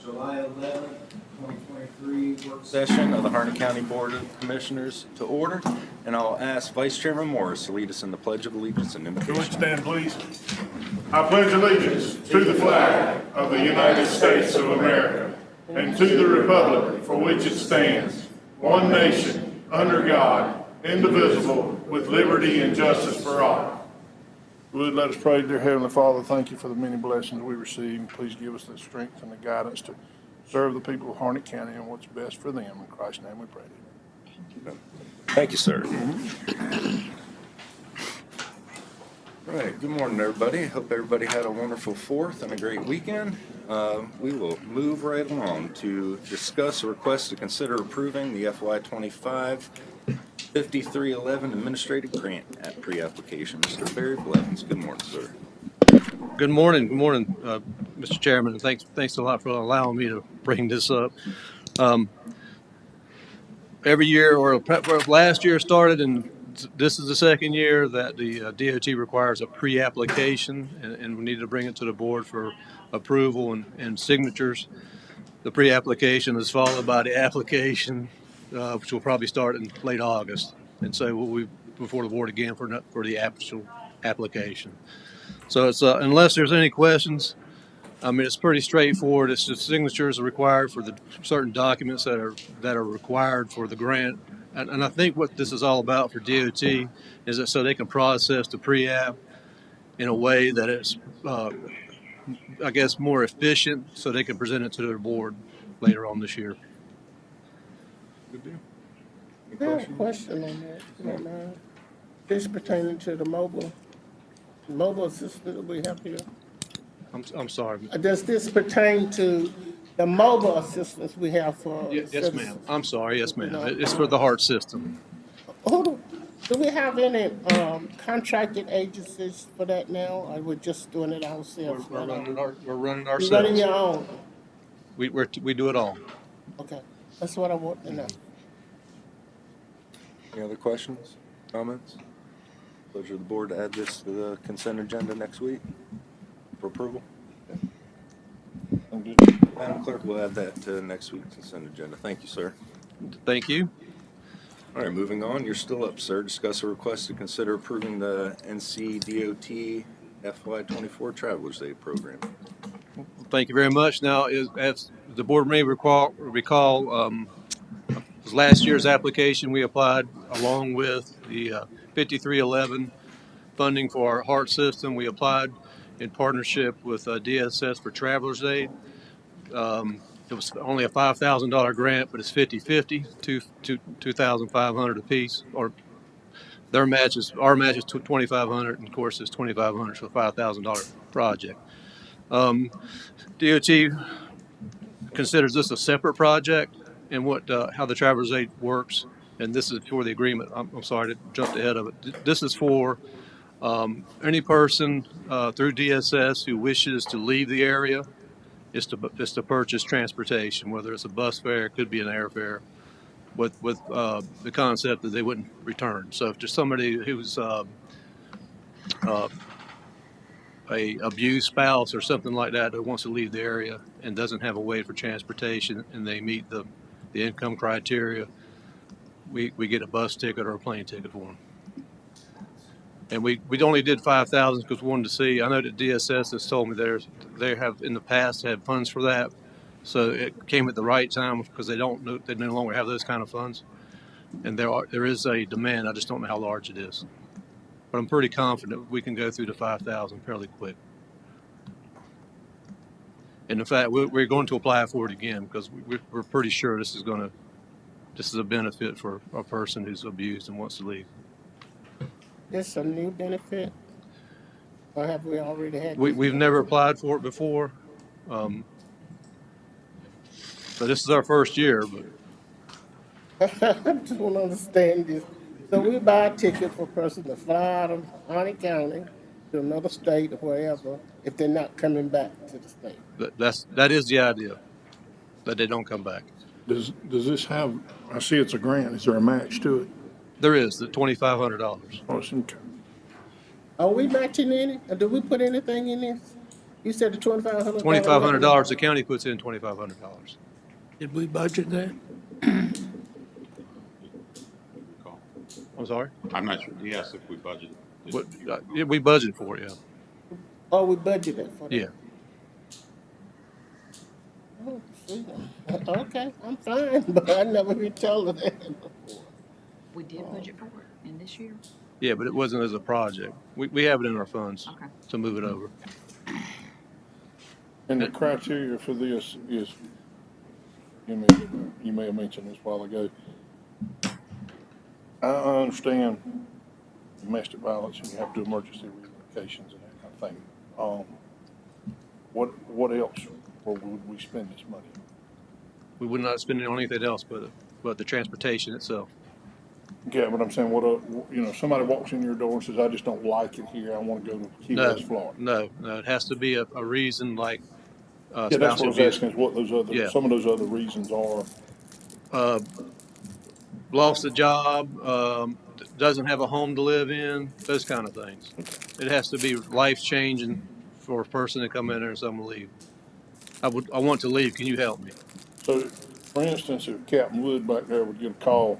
July 11th, 2023 work session of the Harnett County Board of Commissioners to order. And I'll ask Vice Chairman Morris to lead us in the Pledge of Allegiance and Can we invocation. stand, please? I pledge allegiance to the flag of the United States of America and to the republic for which it stands, one nation, under God, indivisible, with liberty and justice for all. Would let us pray. Dear Heavenly Father, thank you for the many blessings we receive. Please give us the strength and the guidance to serve the people of Harnett County and what's best for them. In Christ's name we pray. Thank you, sir. All right, good morning, everybody. Hope everybody had a wonderful 4th and a great weekend. We will move right along to discuss a request to consider approving the FY25 5311 Administrative Grant at Pre-Application. Mr. Barry Blevins, good morning, sir. Good morning, Mr. Chairman, and thanks a lot for allowing me to bring this up. Every year, or last year started, and this is the second year that the DOT requires a pre-application, and we need to bring it to the board for approval and signatures. The pre-application is followed by the application, which will probably start in late August, and so we'll be before the board again for the actual application. So it's unless there's any questions, I mean, it's pretty straightforward. It's just signatures are required for the certain documents that are required for the grant. And I think what this is all about for DOT is that so they can process the pre-app in a way that it's, I guess, more efficient, so they can present it to their board later on this year. Good deal. I have a question on that, if you don't mind. This pertaining to the mobile assistant that we have here. I'm sorry. Does this pertain to the mobile assistance we have for? Yes, citizens? ma'am. I'm sorry. Yes, ma'am. No. It's for the HART system. Do we have any contracted agencies for that now, or we're just doing it ourselves? We're running ourselves. You're running your own? We do it all. Okay, that's what I want to know. Any other questions, comments? Pleasure of the board to add this to the consent agenda next week for approval. Madam Clerk, we'll add that to next week's consent agenda. Thank you, sir. Thank you. All right, moving on. You're still up, sir. Discuss a request to consider approving the NCDOT FY24 Travelers Aid Program. Thank you very much. Now, as the board may recall, last year's application we applied along with the 5311 funding for our HART system. We applied in partnership with DSS for Travelers Aid. It was only a $5,000 grant, but it's 50-50, $2,500 apiece. Or our match is $2,500, and of course it's $2,500 for a $5,000 project. DOT considers this a separate project, and how the Travelers Aid works. And this is for the agreement. I'm sorry to jump ahead of it. This is for any person through DSS who wishes to leave the area is to purchase transportation, whether it's a bus fare, it could be an airfare, with the concept that they wouldn't return. So if there's somebody who's a abused spouse or something like that who wants to leave the area and doesn't have a way for transportation, and they meet the income criteria, we get a bus ticket or a plane ticket for them. And we only did 5,000 because we wanted to see. I know that DSS has told me they have in the past had funds for that, so it came at the right time because they no longer have those kind of funds, and there is a demand. I just don't know how large it is, but I'm pretty confident we can go through the 5,000 fairly quick. And in fact, we're going to apply for it again because we're pretty sure this is a benefit for a person who's abused and wants to leave. This a new benefit, or have we already had? We've never applied for it before, so this is our first year. But I don't understand this. So we buy a ticket for a person to fly out of Harnett County to another state or wherever if they're not coming back to the state. That is the idea, that they don't come back. Does this have, I see it's a grant, is there a match to it? There is the $2,500. Oh, it's okay. Are we matching any? Or do we put anything in this? You said the $2,500. $2,500, the county puts in $2,500. Did we budget that? I'm sorry? I'm not sure. He asked if we budgeted. What, yeah, we budgeted for it, yeah. Oh, we budgeted for that. Yeah. Oh, see. Okay, I'm fine, but I never been told of that before. We did budget for it in this year? Yeah, but it wasn't as a project. We have it in our funds Okay. to move it over. And the criteria for this is, you may have mentioned this a while ago. I understand domestic violence and you have to do emergency relocations and that kind of thing. What else, or would we spend this money? We would not spend it on anything else but the transportation itself. Yeah, but I'm saying, somebody walks in your door and says, I just don't like it here, I want to go to Key No, West, Florida. no, it has to be a reason like Yeah, that's spousal what I was abuse. asking, is what those other, Yeah. some of those other reasons are. Lost a job, doesn't have a home to live in, those kind of things. It has to be life changing for a person to come in there and someone leave. I want to leave. Can you help me? So, for instance, if Captain Wood back there would get a call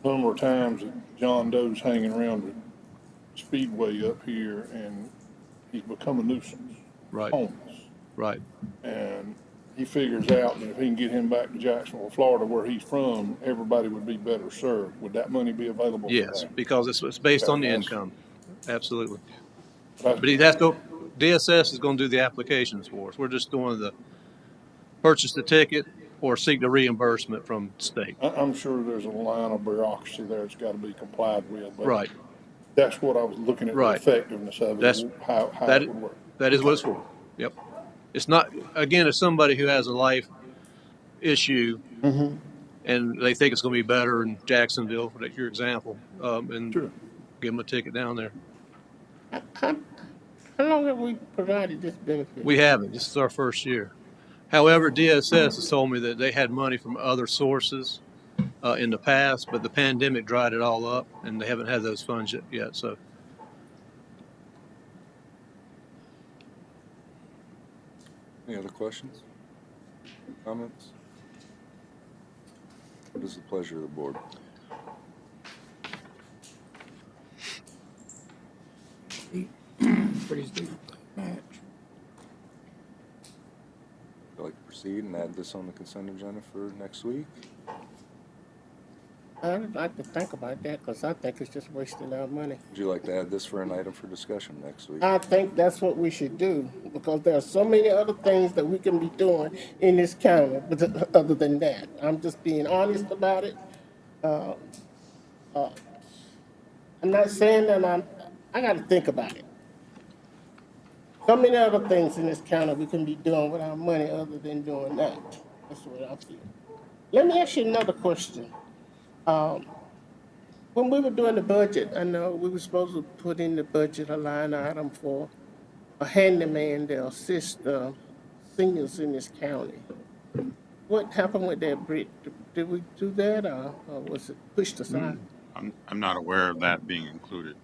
a number of times that John Doe's hanging around the Speedway up here and he's become a nuisance, Right, homeless, right. and he figures out that if he can get him back to Jacksonville, Florida, where he's from, everybody would be better served. Would that money be available for Yes, that? because it's based on the Okay. income. Absolutely. But But he'd have to go, DSS is going to do the applications for us. We're just doing the purchase the ticket or seek the reimbursement from the state. I'm sure there's a line of bureaucracy there that's got to be complied with. But Right. That's what I was looking at, the Right. effectiveness of That's- it, how that- it would work. That is what it's for. Yep. It's not, again, if somebody who has a life issue and they think it's going to be better in Jacksonville, for your example, and Sure. give them a ticket down there. How long have we provided this benefit? We haven't. This is our first year. However, DSS has told me that they had money from other sources in the past, but the pandemic dried it all up, and they haven't had those funds yet. So, Any other questions? Comments? What is the pleasure of the board? Pretty steep match. Would you like to proceed and add this on the consent agenda for next week? I'd like to think about that because I think it's just wasting our money. Would you like to add this for an item for discussion next week? I think that's what we should do because there are so many other things that we can be doing in this county, but other than that, I'm just being honest about it. I'm not saying that I got to think about it. So many other things in this county we can be doing with our money other than doing that. That's what I feel. Let me ask you another question. When we were doing the budget, I know we were supposed to put in the budget a line item for a handyman to assist seniors in this county. What happened with that, Britt? Did we do that or was it pushed aside? I'm not aware of that being included.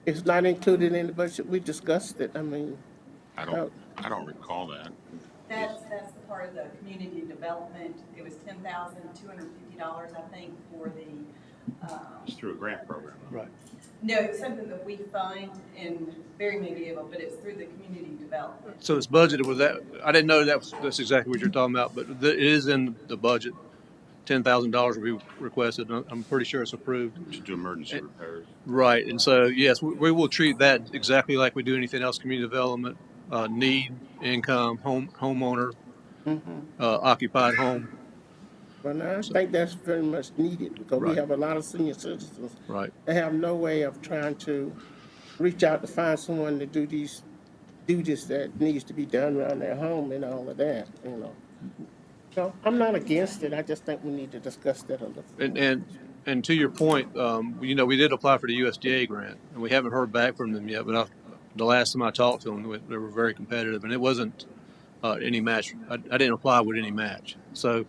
It's not included in the budget. We discussed it. I mean, I don't recall that. That's the part of the community development. It was $10,250, I think, for the, It's through a grant program. right. no, it's something that we fund and Barry may be able, but it's through the community development. So it's budgeted with that. I didn't know that's exactly what you're talking about, but it is in the budget. $10,000 will be requested. And I'm pretty sure it's approved. To do emergency repairs. Right, and so yes, we will treat that exactly like we do anything else: community development, need, income, homeowner, occupied home. but I think that's very much needed because we Right. have a lot of senior citizens Right, that have no way of trying to reach out to find someone to do these duties that needs to be done around their home and all of that, you know. So I'm not against it. I just think we need to discuss that a little. and to your point, we did apply for the USDA grant, and we haven't heard back from them yet. But the last time I talked to them, they were very competitive, and it wasn't any match. I didn't apply with any match, so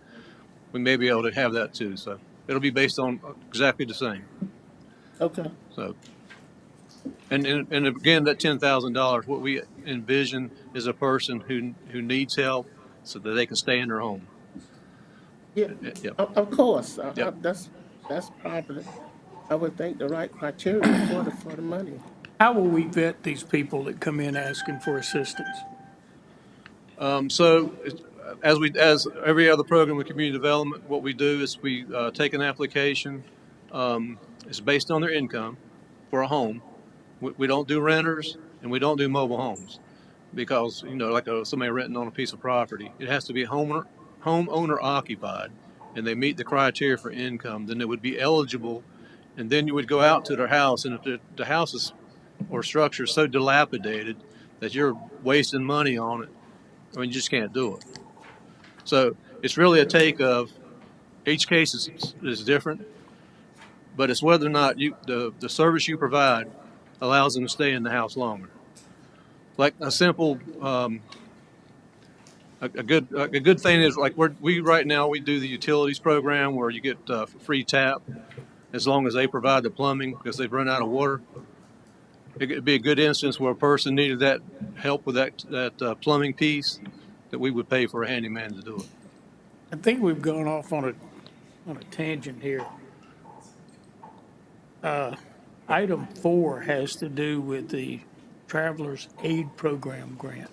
we may be able to have that too. So it'll be based on exactly the same. Okay. So And again, that $10,000, what we envision is a person who needs help so that they can stay in their home. Yeah, Yep. of course, Yep. that's probably, I would think, the right criteria for the money. How will we vet these people that come in asking for assistance? As every other program with community development, what we do is we take an application. It's based on their income for a home. We don't do renters and we don't do mobile homes because, like somebody renting on a piece of property, it has to be homeowner occupied, and they meet the criteria for income. Then they would be eligible, and then you would go out to their house, and if the house is or structure is so dilapidated that you're wasting money on it, I mean, you just can't do it. So it's really a take of each case is different, but it's whether or not the service you provide allows them to stay in the house longer. Like a simple a good thing is like we right now we do the utilities program where you get free tap as long as they provide the plumbing because they've run out of water. It could be a good instance where a person needed that help with that plumbing piece that we would pay for a handyman to do it. I think we've gone off on a tangent here. Item 4 has to do with the Travelers Aid Program grant.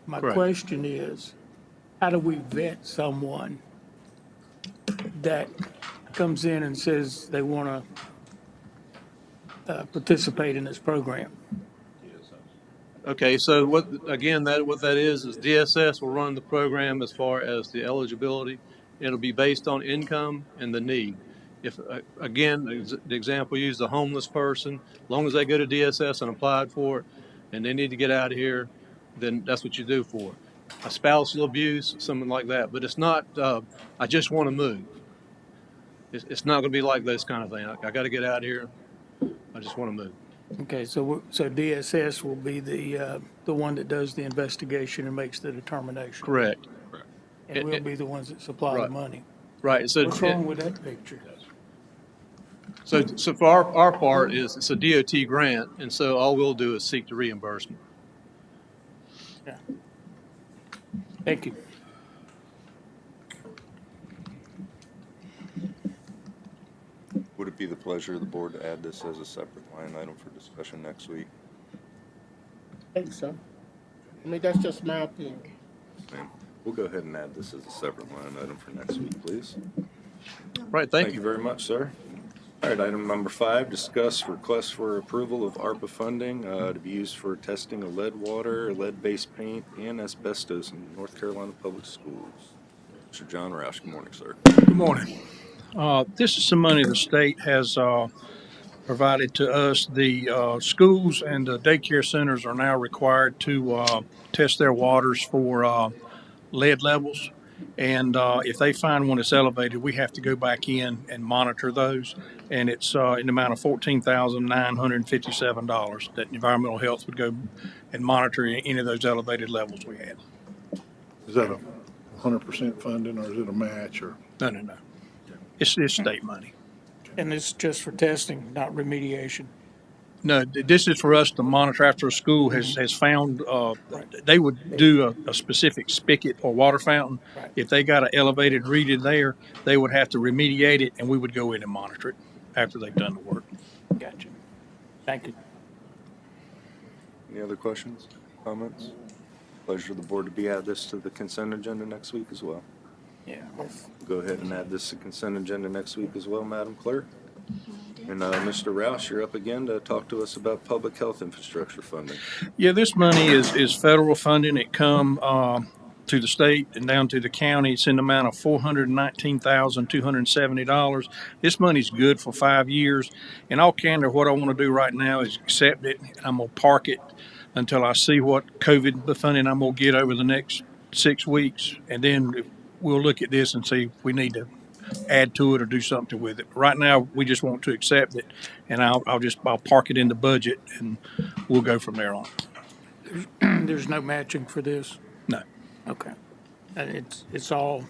My Correct. question is, how do we vet someone that comes in and says they want to participate in this program? Okay, so what that is DSS will run the program as far as the eligibility. It'll be based on income and the need. If again, the example used, the homeless person, as long as they go to DSS and applied for it, and they need to get out of here, then that's what you do for it. A spousal abuse, something like that. But it's not. I just want to move. It's not going to be like this kind of thing. I got to get out of here. I just want to move. Okay, so DSS will be the one that does the investigation and makes the determination. Correct. And we'll be the ones that supply the Right. money. Right. So What's wrong with that picture? So for our part is it's a DOT grant, and so all we'll do is seek the reimbursement. Yeah. Thank you. Would it be the pleasure of the board to add this as a separate line item for discussion next week? I think so. I mean, that's just my opinion. Ma'am, we'll go ahead and add this as a separate line item for next week, please. Right. Thank you very much, sir. All right, item number 5, discuss request for approval of ARPA funding to be used for testing of lead water, lead-based paint, and asbestos in North Carolina Public Schools. Mr. John Roush, good morning, sir. Good morning. This is some money the state has provided to us. The schools and the daycare centers are now required to test their waters for lead levels. And if they find one that's elevated, we have to go back in and monitor those. And it's in the amount of $14,957 that environmental health would go and monitor any of those elevated levels we had. Is that 100% funding, or is it a match, or? No. It's state money. And this is just for testing, not remediation. No, this is for us to monitor after a school has found, they would do a specific spigot or water fountain. Right. If they got an elevated reading there, they would have to remediate it, and we would go in and monitor it after they've done the work. Gotcha. Thank you. Any other questions, comments? Pleasure of the board to be add this to the consent agenda next week as well. Yeah. Go ahead and add this to consent agenda next week as well, Madam Clerk. And Mr. Roush, you're up again to talk to us about public health infrastructure funding. Yeah, this money is federal funding. It come to the state and down to the county. It's in the amount of $419,270. This money's good for 5 years. In all candor, what I want to do right now is accept it. I'm going to park it until I see what COVID funding I'm going to get over the next 6 weeks. And then we'll look at this and see if we need to add to it or do something with it. Right now, we just want to accept it, and I'll park it in the budget, and we'll go from there on. There's no matching for this? No. Okay. And it's all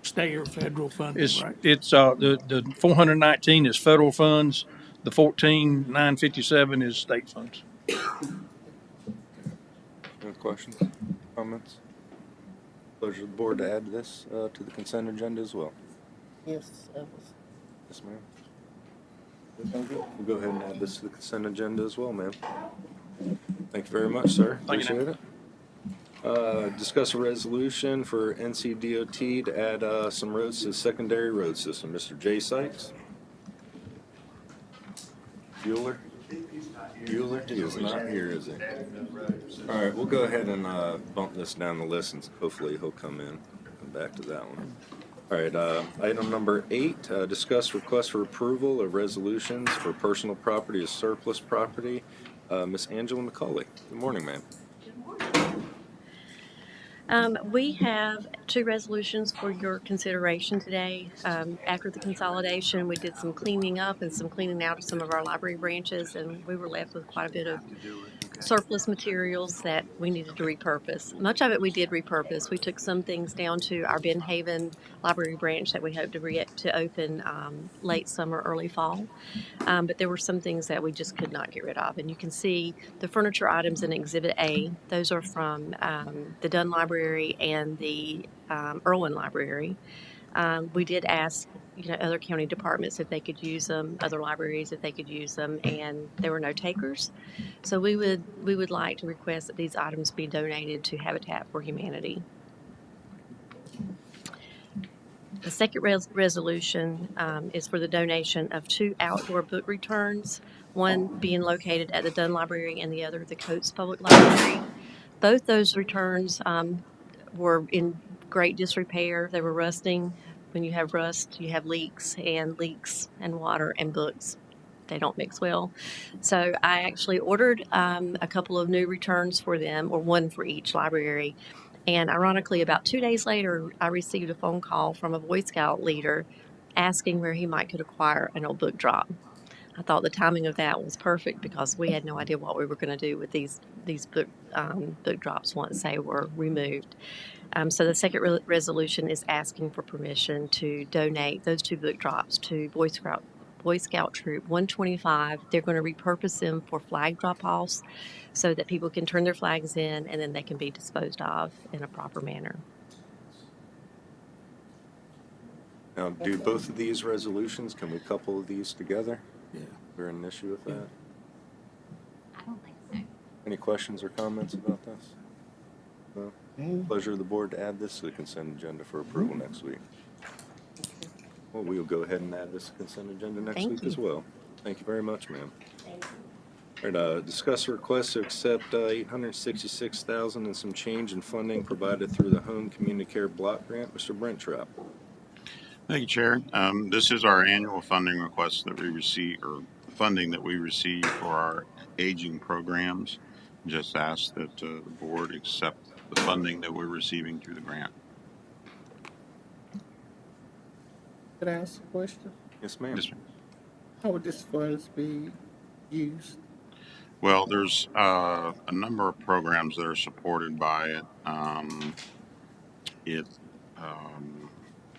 state or federal funding, right? It's the 419 is federal funds. The 14,957 is state funds. Any questions, comments? Pleasure of the board to add this to the consent agenda as well. Yes, that was, Yes, ma'am. We'll go ahead and add this to the consent agenda as well, ma'am. Thank you very much, sir. Thank you, Appreciate it. Discuss a resolution for NCDOT to add some roads to the secondary road system. Mr. Jay Sykes? Bueller? Bueller? He is not here, is he? All right, we'll go ahead and bump this down the list, and hopefully he'll come in. Come back to that one. All right, item number 8, discuss request for approval of resolutions for personal property as surplus property. Miss Angela McCauley. Good morning, ma'am. We have 2 resolutions for your consideration today. After the consolidation, we did some cleaning up and some cleaning out of some of our library branches, and we were left with quite a bit of surplus materials that we needed to repurpose. Much of it we did repurpose. We took some things down to our Ben Haven library branch that we hope to open late summer, early fall. But there were some things that we just could not get rid of. And you can see the furniture items in Exhibit A. Those are from the Dunn Library and the Irwin Library. We did ask, other county departments if they could use them, other libraries if they could use them, and there were no takers. So we would like to request that these items be donated to Habitat for Humanity. The second resolution is for the donation of 2 outdoor book returns, one being located at the Dunn Library and the other at the Coates Public Library. Both those returns were in great disrepair. They were rusting. When you have rust, you have leaks and water and books. They don't mix well. So I actually ordered a couple of new returns for them, or one for each library. And ironically, about 2 days later, I received a phone call from a Boy Scout leader asking where he could acquire an old book drop. I thought the timing of that was perfect because we had no idea what we were going to do with these book drops once they were removed. So the second resolution is asking for permission to donate those 2 book drops to Boy Scout Troop 125. They're going to repurpose them for flag drop-offs so that people can turn their flags in and then they can be disposed of in a proper manner. Now, do both of these resolutions, can we couple these together? Yeah. Is there an issue with that? I don't think so. Any questions or comments about this? No? Pleasure of the board to add this to the consent agenda for approval next week. Well, we'll go ahead and add this to consent agenda next week as well. Thank you very much, ma'am. All right, discuss a request to accept $866,000 and some change in funding provided through the Home Community Care Block Grant. Mr. Brent Trapp. Thank you, Chair. This is our annual funding request that we receive, or funding that we receive for our aging programs. Just ask that the board accept the funding that we're receiving through the grant. could I ask a question? Yes, ma'am. Yes, ma'am. How would this funds be used? Well, there's a number of programs that are supported by it. It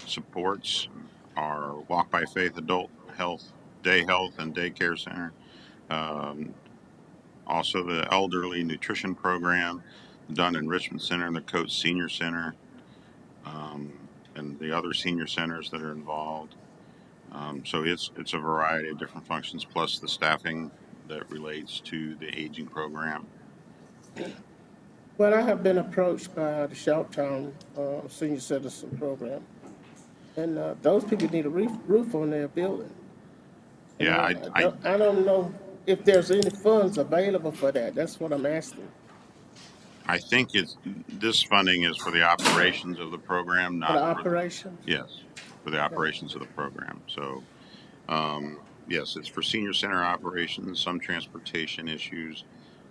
supports our Walk by Faith Adult Health, Day Health and Daycare Center. Also the Elderly Nutrition Program, the Dunn Enrichment Center, and the Coates Senior Center, and the other senior centers that are involved. So it's a variety of different functions, plus the staffing that relates to the aging program. Well, I have been approached by the Shouttown Senior Citizen Program, and those people need a roof on their building. Yeah, I don't know if there's any funds available for that. That's what I'm asking. I think this funding is for the operations of the program, not For the operations? Yes, for the operations of the program. So, yes, it's for senior center operations, some transportation issues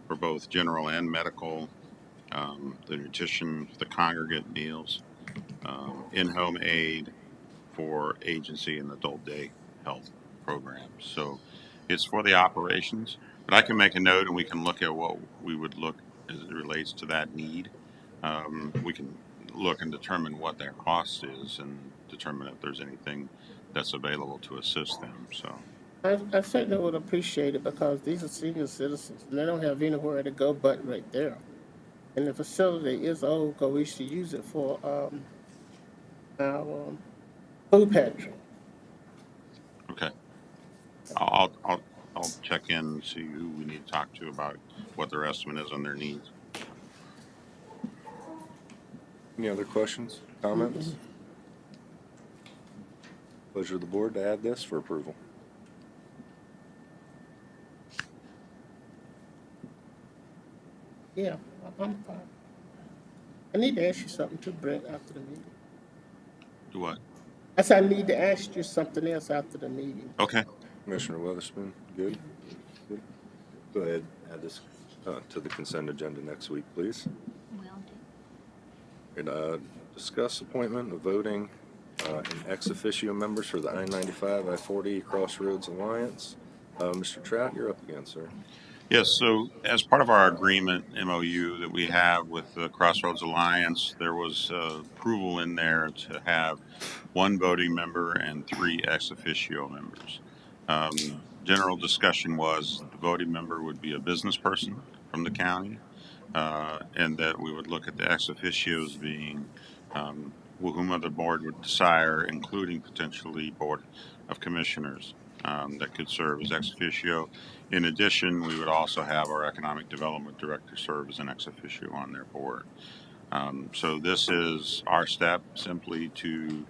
for both general and medical, the nutrition, the congregate meals, in-home aid for agency and adult day health programs. So it's for the operations, but I can make a note and we can look at what we would look as it relates to that need. We can look and determine what their cost is and determine if there's anything that's available to assist them. So I certainly would appreciate it because these are senior citizens and they don't have anywhere to go but right there. And the facility is old because we used to use it for our food pantry. Okay. I'll check in and see who we need to talk to about what their estimate is on their needs. Any other questions, comments? Pleasure of the board to add this for approval. Yeah, I'm fine. I need to ask you something to Brent after the meeting. Do what? I said I need to ask you something else after the meeting. Okay. Commissioner Weatherspoon, good? Good. Go ahead, add this to the consent agenda next week, please. Will do. And discuss appointment of voting and ex officio members for the I-95, I-40 Crossroads Alliance. Mr. Trout, you're up again, sir. Yes, so as part of our agreement MOU that we have with the Crossroads Alliance, there was approval in there to have one voting member and 3 ex officio members. General discussion was the voting member would be a business person from the county, and that we would look at the ex officios being whomever the board would desire, including potentially Board of Commissioners that could serve as ex officio. In addition, we would also have our Economic Development Director serve as an ex officio on their board. So this is our step simply to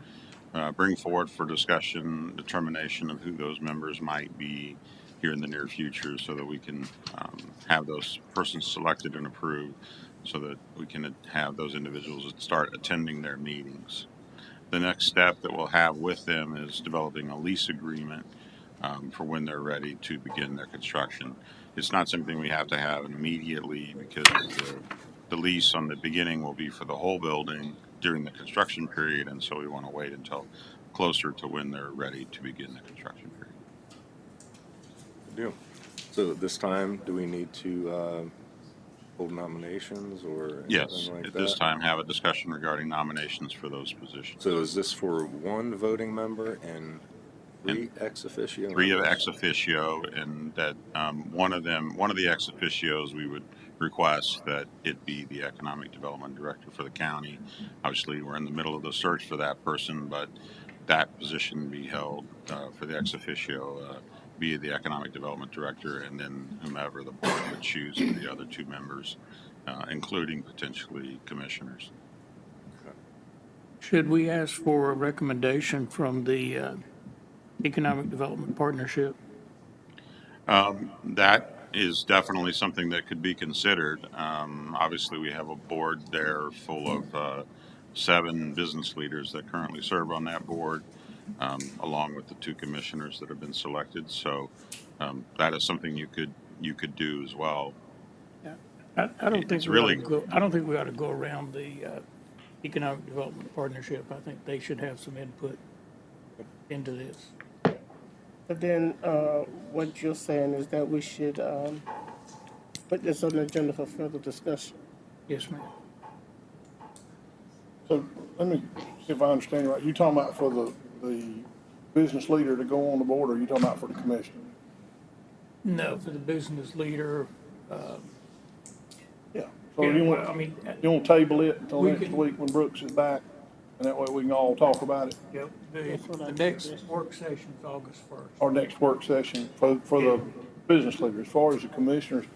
bring forward for discussion determination of who those members might be here in the near future so that we can have those persons selected and approved so that we can have those individuals start attending their meetings. The next step that we'll have with them is developing a lease agreement for when they're ready to begin their construction. It's not something we have to have immediately because the lease on the beginning will be for the whole building during the construction period, and so we want to wait until closer to when they're ready to begin the construction period. Good deal. So at this time, do we need to hold nominations or Yes, anything like at that? this time, have a discussion regarding nominations for those positions. So is this for one voting member and 3 ex officio? 3 of members? ex officio, and that one of the ex officios, we would request that it be the economic development director for the county. Obviously, we're in the middle of the search for that person, but that position be held for the ex officio be the economic development director, and then whomever the board would choose for the other 2 members, including potentially commissioners. Should we ask for a recommendation from the Economic Development Partnership? That is definitely something that could be considered. Obviously, we have a board there full of 7 business leaders that currently serve on that board, along with the 2 commissioners that have been selected. So that is something you could do as well. I don't think It's we ought to really- go, I don't think we ought to go around the Economic Development Partnership. I think they should have some input into this. But then what you're saying is that we should put this on the agenda for further discussion. Yes, ma'am. So let me see if I understand right. You talking about for the business leader to go on the board, or you talking about for the commissioner? No, for the business leader, Yeah. So yeah, you well, I want, mean, you want to table it until we next can- week when Brooks is back, and that way we can all talk about it? yeah, That's what I the did next this. work session is August 1st. Our next work session for the business leader. As far as the commissioners,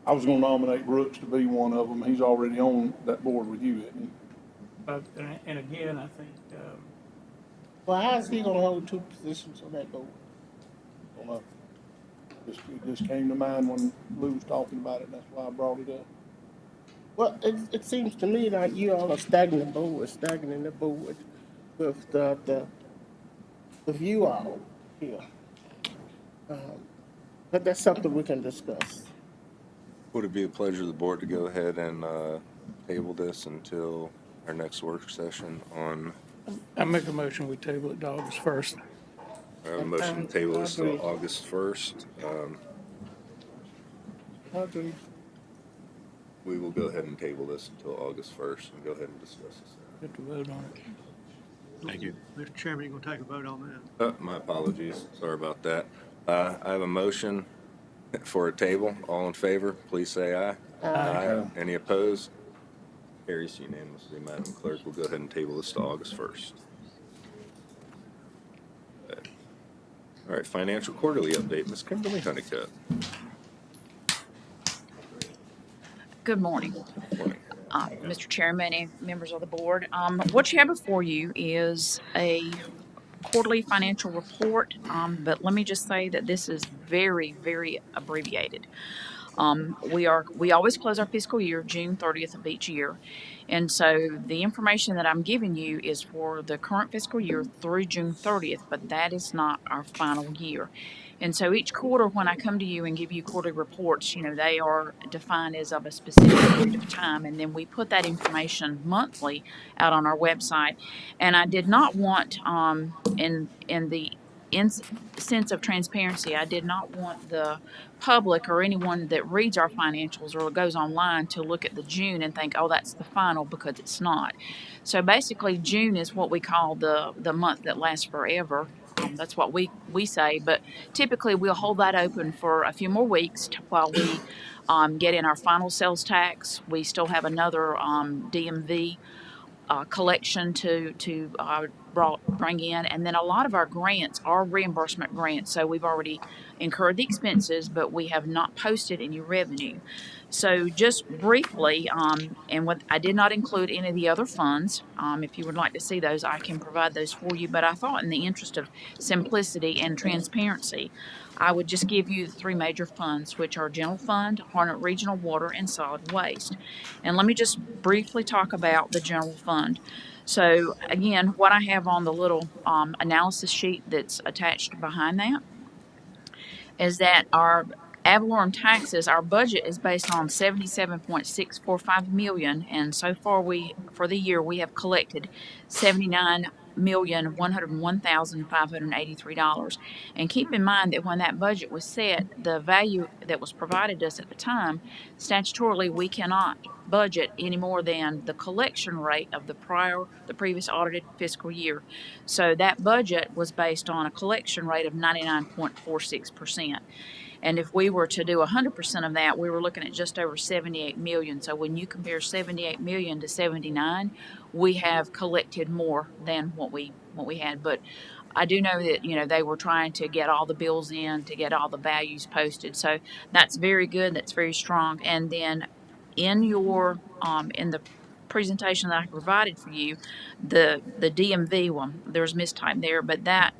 I was gonna nominate Brooks to be one of them. He's already on that board with you, isn't he? But, and again, I think, Well, how's he gonna hold 2 positions on that board? Don't know. It just came to mind when Lou was talking about it, and that's why I brought it up. Well, it seems to me like you all are stagnating the board with with you all here. But that's something we can discuss. Would it be a pleasure of the board to go ahead and table this until our next work session on, I make a motion, we table it to August 1st. our motion to table this till August 1st? I agree. We will go ahead and table this until August 1st and go ahead and discuss this. Have to vote on it. Thank you. Mr. Chairman, you gonna take a vote on that? My apologies. Sorry about that. I have a motion for a table. All in favor, please say aye. Aye. Any opposed? Carries unanimously, Madam Clerk. We'll go ahead and table this to August 1st. All right, financial quarterly update, Ms. Kimberly Honeycutt. Good morning, Morning. Mr. Chairman and members of the board. What you have before you is a quarterly financial report, but let me just say that this is very, very abbreviated. We always close our fiscal year June 30th of each year. And so the information that I'm giving you is for the current fiscal year through June 30th, but that is not our final year. And so each quarter, when I come to you and give you quarterly reports, they are defined as of a specific period of time. And then we put that information monthly out on our website. And I did not want, in the sense of transparency, I did not want the public or anyone that reads our financials or goes online to look at the June and think, oh, that's the final, because it's not. So basically, June is what we call the month that lasts forever. That's what we say, but typically we'll hold that open for a few more weeks while we get in our final sales tax. We still have another DMV collection to bring in, and then a lot of our grants are reimbursement grants, so we've already incurred the expenses, but we have not posted any revenue. So just briefly, and what I did not include any of the other funds. If you would like to see those, I can provide those for you, but I thought in the interest of simplicity and transparency, I would just give you the three major funds, which are General Fund, Harnett Regional Water, and Solid Waste. And let me just briefly talk about the General Fund. So again, what I have on the little analysis sheet that's attached behind that is that our ad valorem taxes, our budget is based on 77.645 million, and so far for the year we have collected $79,101,583. And keep in mind that when that budget was set, the value that was provided us at the time, statutorily we cannot budget any more than the collection rate of the previous audited fiscal year. So that budget was based on a collection rate of 99.46%. And if we were to do 100% of that, we were looking at just over 78 million. So when you compare 78 million to 79, we have collected more than what we had. But I do know that they were trying to get all the bills in, to get all the values posted. So that's very good. That's very strong. And then in your in the presentation that I provided for you, the DMV one, there's mistype there, but that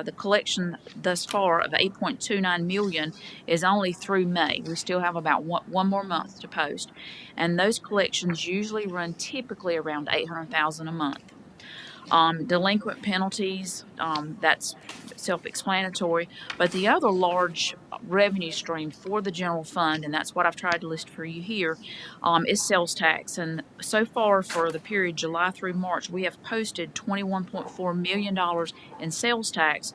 the collection thus far of 8.29 million is only through May. We still have about one more month to post, and those collections usually run typically around 800,000 a month. Delinquent penalties, that's self-explanatory, but the other large revenue stream for the general fund, and that's what I've tried to list for you here, is sales tax. And so far for the period July through March, we have posted $21.4 million in sales tax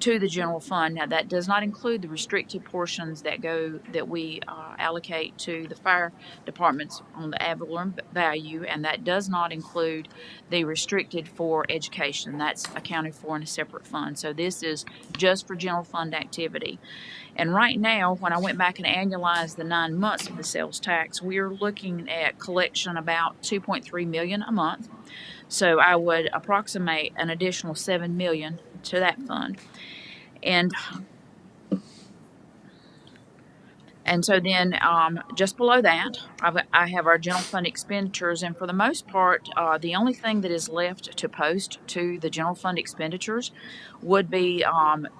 to the general fund. Now that does not include the restricted portions that we allocate to the fire departments on the ad valorem value, and that does not include the restricted for education. That's accounted for in a separate fund. So this is just for general fund activity. And right now, when I went back and annualized the 9 months of the sales tax, we're looking at collection about 2.3 million a month. So I would approximate an additional 7 million to that fund. And so then just below that, I have our general fund expenditures, and for the most part, the only thing that is left to post to the general fund expenditures would be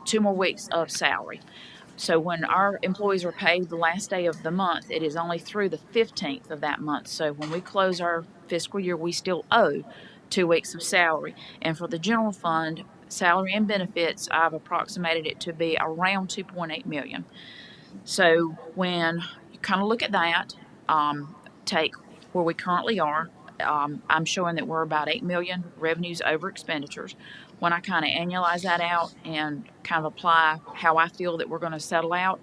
2 more weeks of salary. So when our employees are paid the last day of the month, it is only through the 15th of that month. So when we close our fiscal year, we still owe 2 weeks of salary. And for the general fund, salary and benefits, I've approximated it to be around 2.8 million. So when you kind of look at that, take where we currently are, I'm showing that we're about 8 million revenues over expenditures. When I kind of annualize that out and kind of apply how I feel that we're going to settle out,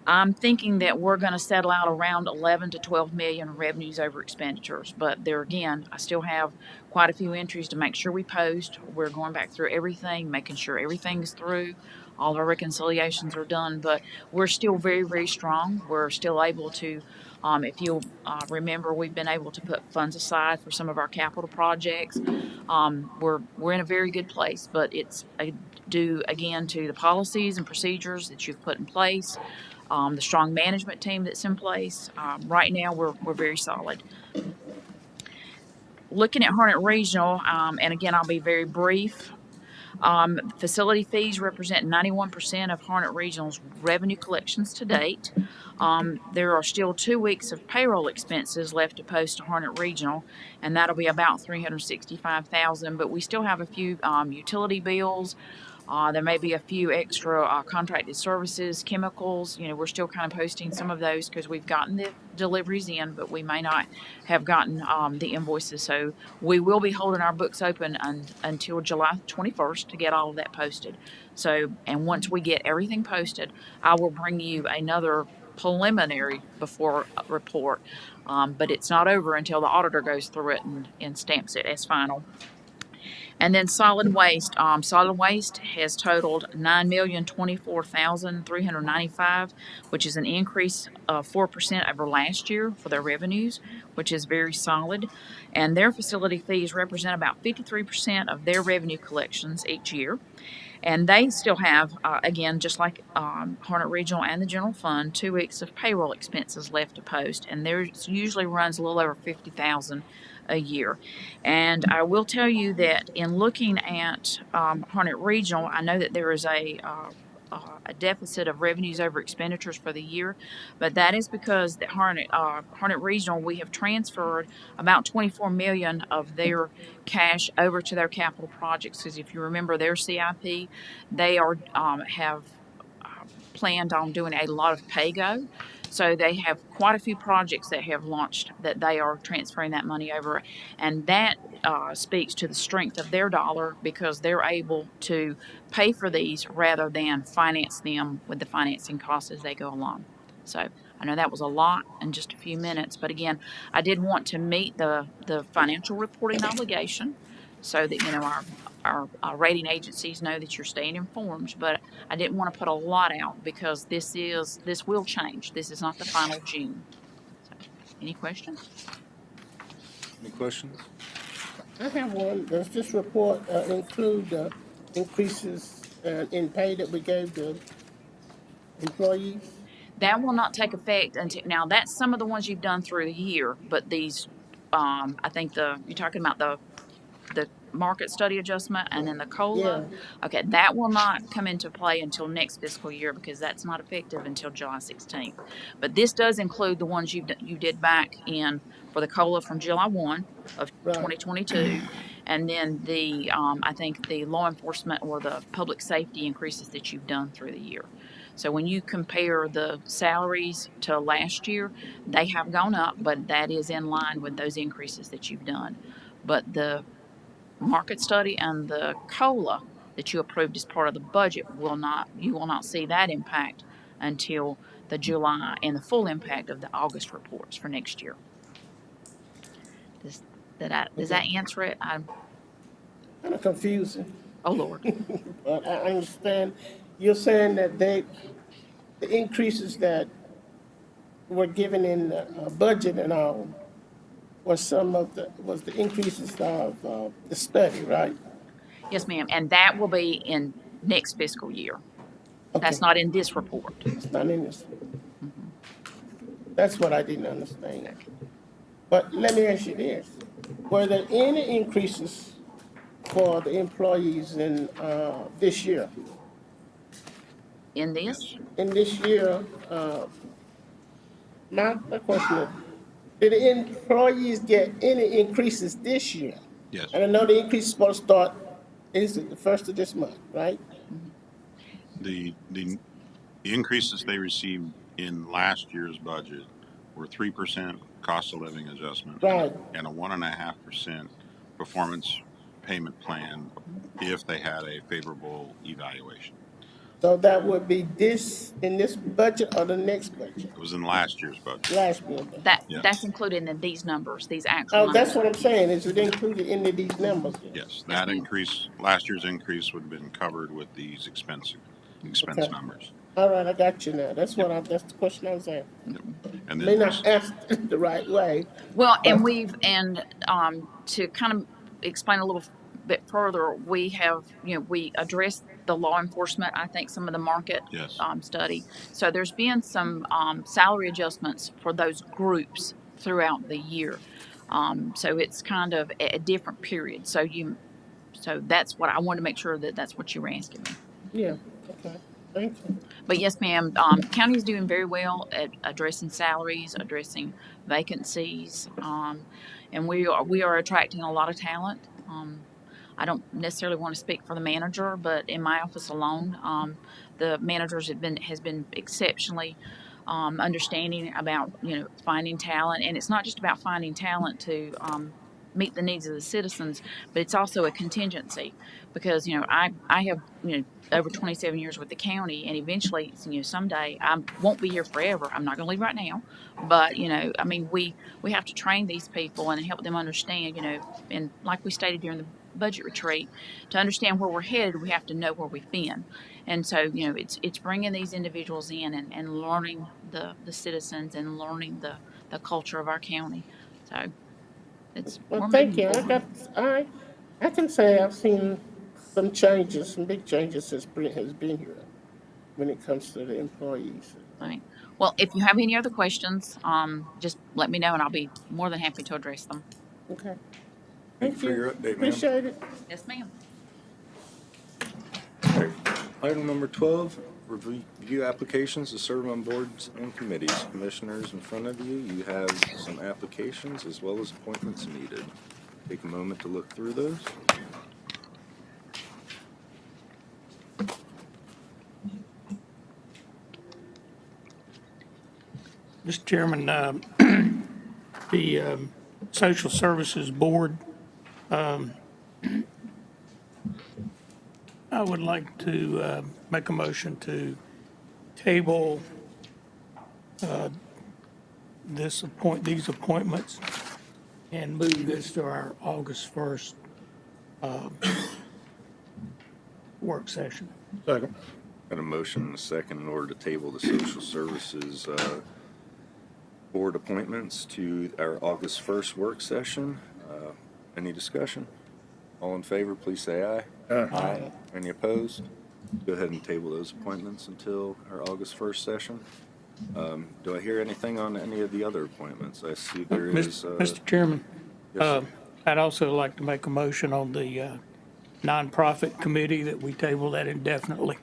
I'm thinking that we're going to settle out around 11 to 12 million revenues over expenditures. But there again, I still have quite a few entries to make sure we post. We're going back through everything, making sure everything's through All of our reconciliations are done, but we're still very, very strong. We're still able to, if you'll remember, we've been able to put funds aside for some of our capital projects. We're in a very good place, but it's due again to the policies and procedures that you've put in place, the strong management team that's in place. Right now, we're very solid. Looking at Harnett Regional, and again, I'll be very brief. Facility fees represent 91% of Harnett Regional's revenue collections to date. There are still 2 weeks of payroll expenses left to post to Harnett Regional, and that'll be about $365,000. But we still have a few utility bills. There may be a few extra contracted services, chemicals. You know, we're still kind of posting some of those because we've gotten the deliveries in, but we may not have gotten the invoices. So we will be holding our books open until July 21st to get all of that posted. So, and once we get everything posted, I will bring you another preliminary before report, but it's not over until the auditor goes through it and stamps it as final. And then solid waste. Solid waste has totaled $9,024,395, which is an increase of 4% over last year for their revenues, which is very solid. And their facility fees represent about 53% of their revenue collections each year. And they still have, again, just like Harnett Regional and the General Fund, 2 weeks of payroll expenses left to post, and theirs usually runs a little over $50,000 a year. And I will tell you that in looking at Harnett Regional, I know that there is a deficit of revenues over expenditures for the year, but that is because the Harnett Regional, we have transferred about $24 million of their cash over to their capital projects. Because if you remember their CIP, they are have planned on doing a lot of pay-go. So they have quite a few projects that have launched that they are transferring that money over, and that speaks to the strength of their dollar because they're able to pay for these rather than finance them with the financing costs as they go along. So I know that was a lot in just a few minutes, but again, I did want to meet the financial reporting obligation so that, you know, our rating agencies know that you're staying informed, but I didn't want to put a lot out because this will change. This is not the final June. So, any questions? Any questions? I have one. Does this report include the increases in pay that we gave the employees? That will not take effect until, now that's some of the ones you've done through the year, but these, I think you're talking about the market study adjustment and then the COLA. Yeah. Okay, that will not come into play until next fiscal year because that's not effective until July 16th. But this does include the ones you did back in for the COLA from July 1 of Right. 2022. And then I think the law enforcement or the public safety increases that you've done through the year. So when you compare the salaries to last year, they have gone up, but that is in line with those increases that you've done. But the market study and the COLA that you approved as part of the budget you will not see that impact until the July and the full impact of the August reports for next year. Does that answer it? I'm Kind of confusing. Oh Lord. But I understand. You're saying that the increases that were given in the budget and all was the increases of the study, right? Yes, ma'am. And that will be in next fiscal year. Okay. That's not in this report. It's not in this. That's what I didn't understand. But let me ask you this. Were there any increases for the employees in this year? In this? In this year, my question is, did the employees get any increases this year? Yes. And I know the increase is supposed to start, is it the first of this month, right? The increases they received in last year's budget were 3% cost of living adjustment. Right. And a 1.5% performance payment plan if they had a favorable evaluation. So that would be in this budget or the next budget? It was in last year's budget. Last year. Yeah. That's included in these numbers, these actual Oh, numbers. that's what I'm saying. Is it included in these numbers? Yes, that increase, last year's increase would have been covered with these expense expense Okay. numbers. All right, I got you now. That's that's the question I was asking. And May then not ask it the right way. Well, but- to kind of explain a little bit further, we have, we addressed the law enforcement, I think some of the market yes, study. So there's been some salary adjustments for those groups throughout the year. So it's kind of a different period. So that's what I wanted to make sure that that's what you were asking me. Yeah, okay, thank you. But yes, ma'am, county is doing very well at addressing salaries, addressing vacancies, and we are attracting a lot of talent. I don't necessarily want to speak for the manager, but in my office alone, the managers has been exceptionally understanding about finding talent, and it's not just about finding talent to meet the needs of the citizens, but it's also a contingency because I have over 27 years with the county, and eventually someday I won't be here forever. I'm not going to leave right now, but I mean we have to train these people and help them understand, and like we stated during the budget retreat, to understand where we're headed, we have to know where we've been. And so it's bringing these individuals in and learning the citizens and learning the culture of our county. So Well, we're thank moving you. forward. I can say I've seen some changes, some big changes since Brent has been here when it comes to the employees. Right. Well, if you have any other questions, just let me know and I'll be more than happy to address them. Okay. Thank you for your update, ma'am. Appreciate it. Yes, ma'am. All right. Item number 12, review applications to serve on boards and committees. Commissioners, in front of you, you have some applications as well as appointments needed. Take a moment to look through those. Mr. Chairman, the Social Services Board, I would like to make a motion to table these appointments and move this to our August 1st work session. Second. Got a motion and a second in order to table the social services board appointments to our August 1st work session. Any discussion? All in favor, please say aye. Aye. Any opposed? Go ahead and table those appointments until our August 1st session. Do I hear anything on any of the other appointments? I see there is. Mr. Chairman, Yes, sir. I'd also like to make a motion on the nonprofit committee that we table that indefinitely.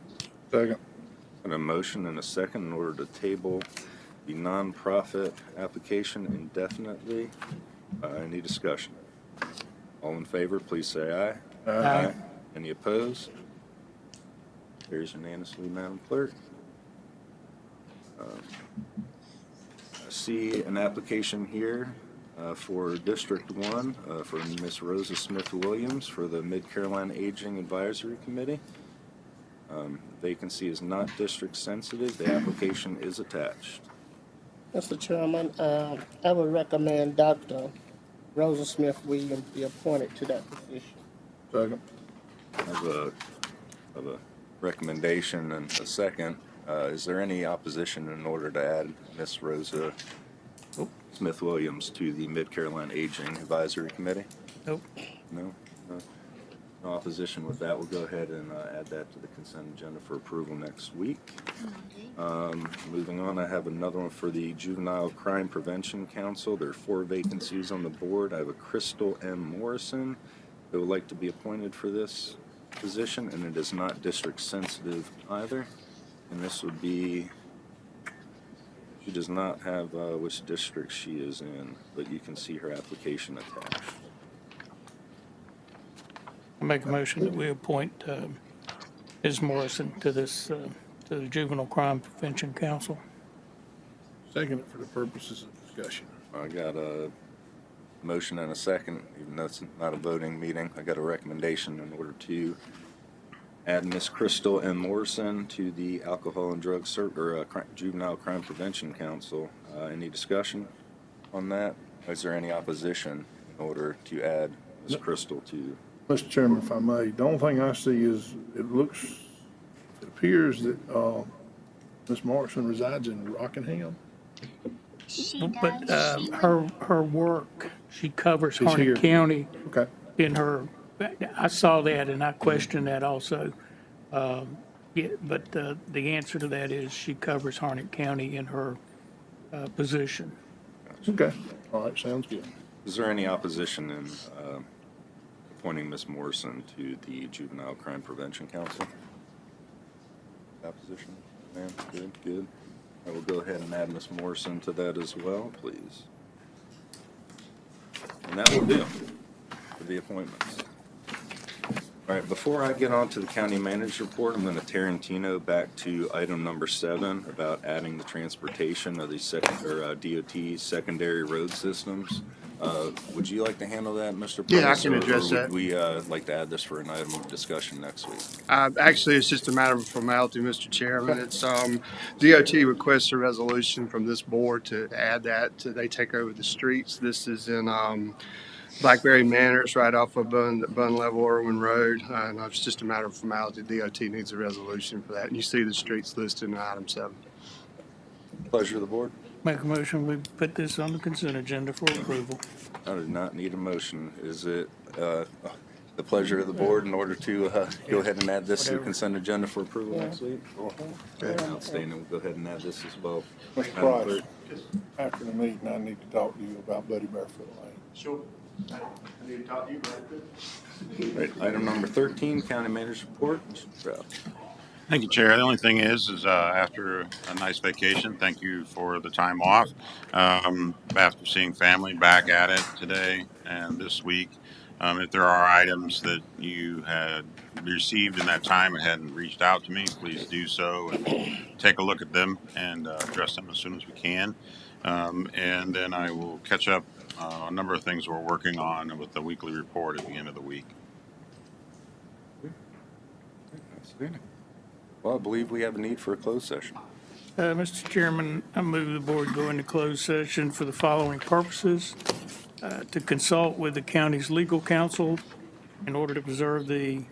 Second. Got a motion and a second in order to table the nonprofit application indefinitely. Any discussion? All in favor, please say aye. Aye. Any opposed? Carries unanimously, Madam Clerk. I see an application here for District 1 for Miss Rosa Smith-Williams for the Mid-Carolina Aging Advisory Committee. Vacancy is not district sensitive. The application is attached. Mr. Chairman, I would recommend Dr. Rosa Smith-Williams be appointed to that position. Second. I have a recommendation and a second. Is there any opposition in order to add Miss Rosa Smith-Williams to the Mid-Carolina Aging Advisory Committee? Nope. No? No opposition with that. We'll go ahead and add that to the consent agenda for approval next week. Moving on, I have another one for the Juvenile Crime Prevention Council. There are 4 vacancies on the board. I have a Crystal M. Morrison that would like to be appointed for this position, and it is not district sensitive either. And this would be, she does not have which district she is in, but you can see her application attached. I make a motion that we appoint Ms. Morrison to this, to the Juvenile Crime Prevention Council. Second it for the purposes of discussion. I got a motion and a second, even though it's not a voting meeting. I got a recommendation in order to add Miss Crystal M. Morrison to the Alcohol and Drug Juvenile Crime Prevention Council. Any discussion on that? Is there any opposition in order to add Miss Crystal to? Mr. Chairman, if I may, the only thing I see is it looks It appears that Ms. Morrison resides in Rockingham. She But does. She her work, she covers She's here. Harnett County Okay. in her, I saw that and I questioned that also. Yeah, but the answer to that is she covers Harnett County in her position. Okay. All right. Sounds good. Is there any opposition in appointing Ms. Morrison to the Juvenile Crime Prevention Council? Opposition? Ma'am, good, good. I will go ahead and add Ms. Morrison to that as well, please. And that will do for the appointments. All right, before I get on to the county manager's report, I'm going to Tarantino back to item number 7 about adding the transportation of the DOT secondary road systems. Would you like to handle that, Mr. Yeah, I Price, can or address would that. we like to add this for an item of discussion next week? Actually, it's just a matter of formality, Mr. Chairman. It's DOT requests a resolution from this board to add that to they take over the streets. This is in Blackberry Manor. It's right off of Bun Level Irwin Road. And it's just a matter of formality. DOT needs a resolution for that. And you see the streets listed in item 7. Pleasure of the board. Make a motion, we put this on the consent agenda for approval. I do not need a motion. Is it the pleasure of the board in order to go ahead and add this to the consent agenda for approval next week? Outstanding. We'll go ahead and add this as well. Mr. Madam Price, Clerk. after the meeting, I need to talk to you about Buddy Barefoot Lane. Sure. I need to talk to you about it. Right, item number 13, county manager's report. Mr. Stroud. Thank you, Chair. The only thing is after a nice vacation, thank you for the time off. After seeing family, back at it today and this week. If there are items that you had received in that time and hadn't reached out to me, please do so and take a look at them and address them as soon as we can. And then I will catch up a number of things we're working on with the weekly report at the end of the week. Outstanding. Well, I believe we have a need for a closed session. Mr. Chairman, I move the board go into closed session for the following purposes. To consult with the county's legal counsel in order to preserve the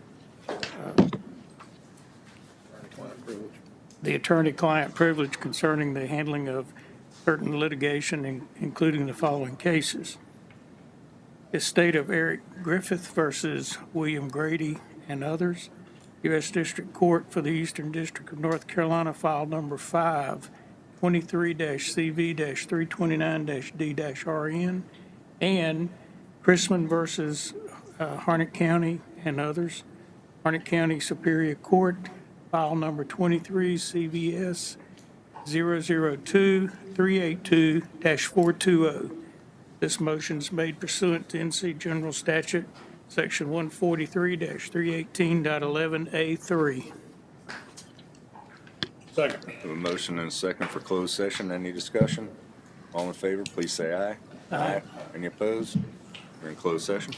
attorney-client privilege concerning the handling of certain litigation, including the following cases. Estate of Eric Griffith versus William Grady and others. U.S. District Court for the Eastern District of North Carolina, file number 5, 23-CV-329-D-RN, and Chrisman versus Harnett County and others. Harnett County Superior Court, file number 23, CVS 002-382-420. This motion is made pursuant to NC General Statute, Section 143-318.11A3. Second. We have a motion and a second for closed session. Any discussion? All in favor, please say aye. Aye. Any opposed? We're in closed session.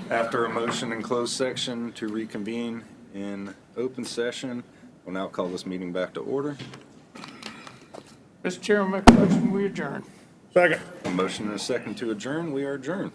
After a motion in closed section to reconvene in open session, we'll now call this meeting back to order. Mr. Chairman, make a motion, we adjourn. Second. A motion and a second to adjourn. We are adjourned.